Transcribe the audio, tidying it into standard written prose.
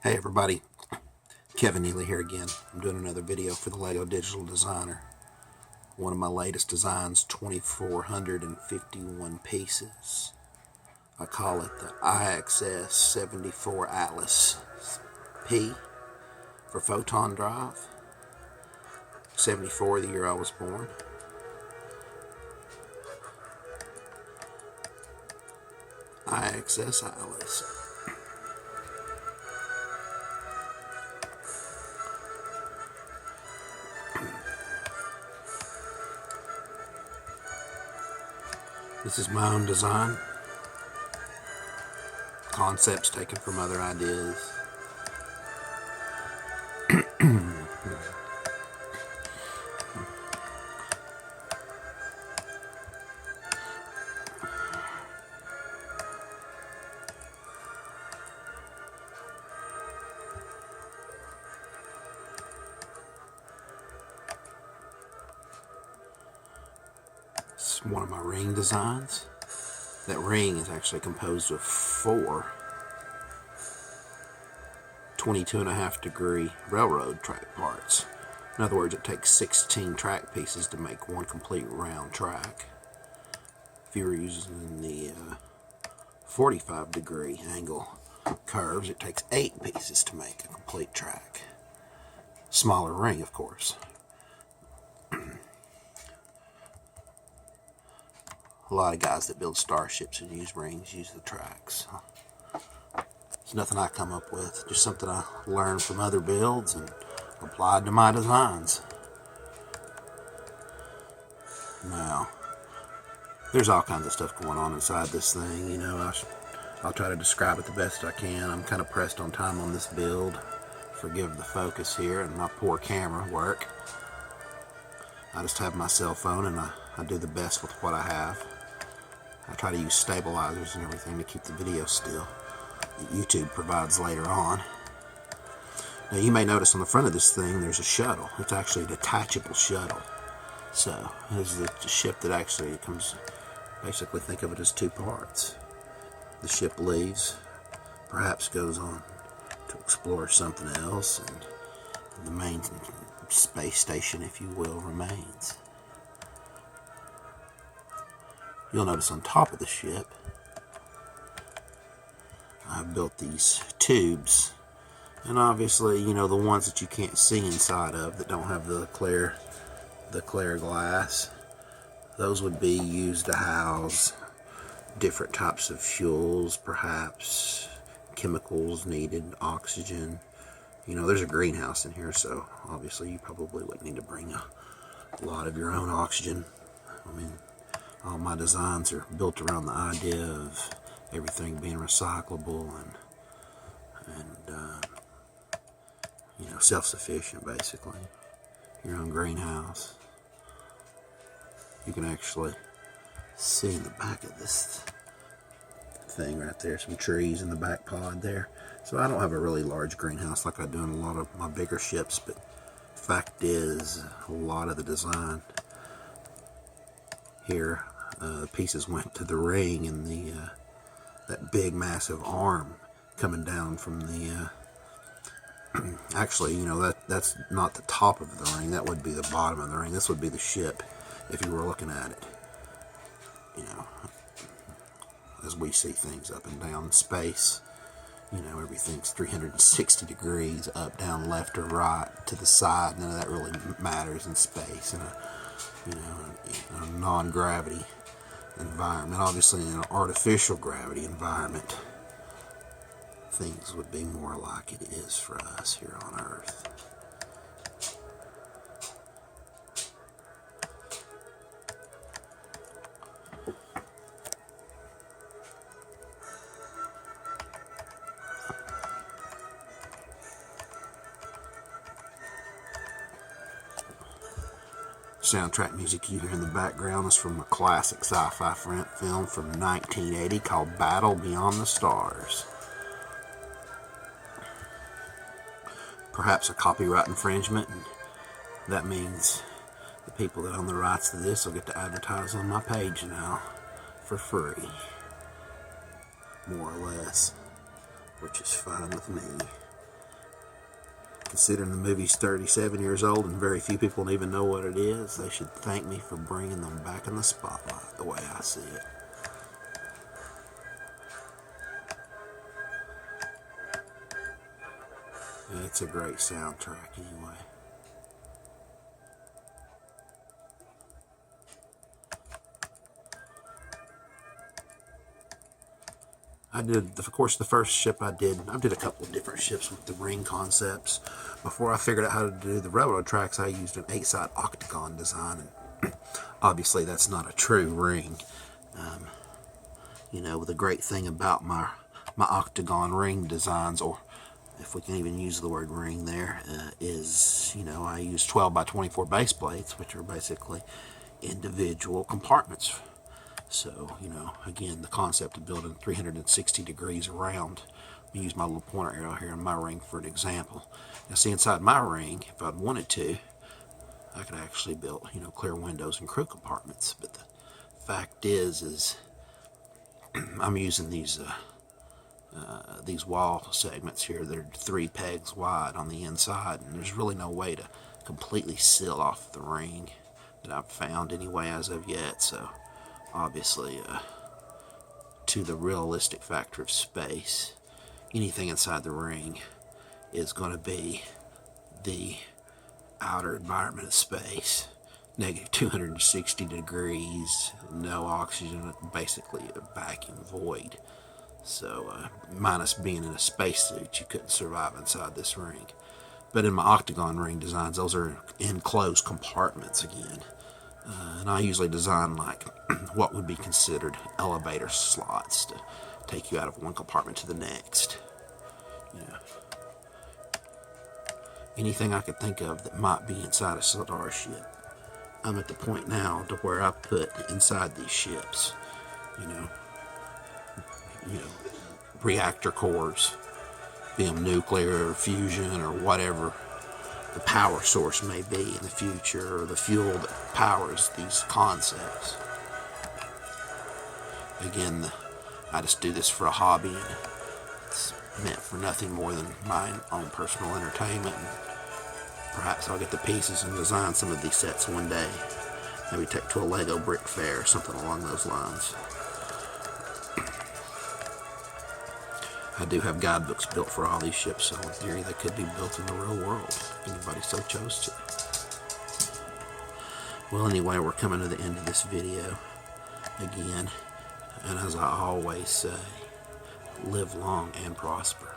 Hey everybody, Kevin Neely here again. I'm doing another video for the LEGO Digital Designer. One of my latest designs, 2,451 pieces. I call it the IXS 74 Atlas. P for photon drive. 74, the year I was born. IXS Atlas. This is my own design. Concepts taken from other ideas. It's one of my ring designs. That ring is actually composed of 4 22.5 degree railroad track parts. In other words, it takes 16 track pieces to make one complete round track. If you were using the 45 degree angle curves, it takes 8 pieces to make a complete track. Smaller ring, of course. A lot of guys that build starships and use rings use the tracks. It's nothing I come up with, just something I learned from other builds and applied to my designs. Now, there's all kinds of stuff going on inside this thing. You know, I'll try to describe it the best I can. I'm kind of pressed on time on this build. Forgive the focus here and my poor camera work. I just have my cell phone and I do the best with what I have. I try to use stabilizers and everything to keep the video still that YouTube provides later on. Now you may notice on the front of this thing there's a shuttle. It's actually a detachable shuttle. So this is the ship that actually comes, basically think of it as 2 parts. The ship leaves, perhaps goes on to explore something else, and the main space station, if you will, remains. You'll notice on top of the ship, I've built these tubes, and obviously, you know, the ones that you can't see inside of, that don't have the clear glass, those would be used to house different types of fuels, perhaps chemicals needed, oxygen. You know, there's a greenhouse in here, so obviously you probably wouldn't need to bring a lot of your own oxygen. I mean, all my designs are built around the idea of everything being recyclable and you know, self-sufficient, basically. Your own greenhouse. You can actually see in the back of this thing right there, some trees in the back pod there. So I don't have a really large greenhouse like I do in a lot of my bigger ships, but the fact is, a lot of the design here, the pieces went to the ring and that big massive arm coming down from the actually, you know, that's not the top of the ring, that would be the bottom of the ring. This would be the ship if you were looking at it, you know, as we see things up and down in space. You know, everything's 360 degrees, up, down, left, or right, to the side. None of that really matters in space. In a non-gravity environment, obviously in an artificial gravity environment, things would be more like it is for us here on Earth. Soundtrack music you hear in the background is from a classic sci-fi film from 1980 called Battle Beyond the Stars. Perhaps a copyright infringement, and that means the people that own the rights to this will get to advertise on my page now for free, more or less, which is fine with me. Considering the movie's 37 years old and very few people even know what it is, they should thank me for bringing them back in the spotlight, the way I see it. It's a great soundtrack anyway. I did, of course, the first ship I did a couple of different ships with the ring concepts. Before I figured out how to do the railroad tracks, I used an 8-side octagon design, and obviously that's not a true ring. You know, the great thing about my octagon ring designs, or if we can even use the word ring there, is, you know, I use 12 by 24 base plates, which are basically individual compartments. So, you know, again, the concept of building 360 degrees around. Let me use my little pointer arrow here in my ring for an example. Now, see, inside my ring, if I'd wanted to, I could actually build, you know, clear windows and crew compartments. But the fact is I'm using these wall segments here that are 3 pegs wide on the inside, and there's really no way to completely seal off the ring that I've found anyway as of yet. So obviously, to the realistic factor of space, anything inside the ring is going to be the outer environment of space. Negative 260 degrees, no oxygen, basically a vacuum void. So, minus being in a spacesuit, you couldn't survive inside this ring. But in my octagon ring designs, those are enclosed compartments again. And I usually design like what would be considered elevator slots to take you out of one compartment to the next. You know, anything I could think of that might be inside a starship, I'm at the point now to where I put inside these ships, you know, reactor cores, be them nuclear or fusion or whatever the power source may be in the future, or the fuel that powers these concepts. Again, I just do this for a hobby, and it's meant for nothing more than my own personal entertainment. And perhaps I'll get the pieces and design some of these sets one day. Maybe take to a Lego brick fair or something along those lines. I do have guidebooks built for all these ships, so in theory they could be built in the real world if anybody so chose to. Well, anyway, we're coming to the end of this video again, and as I always say, live long and prosper.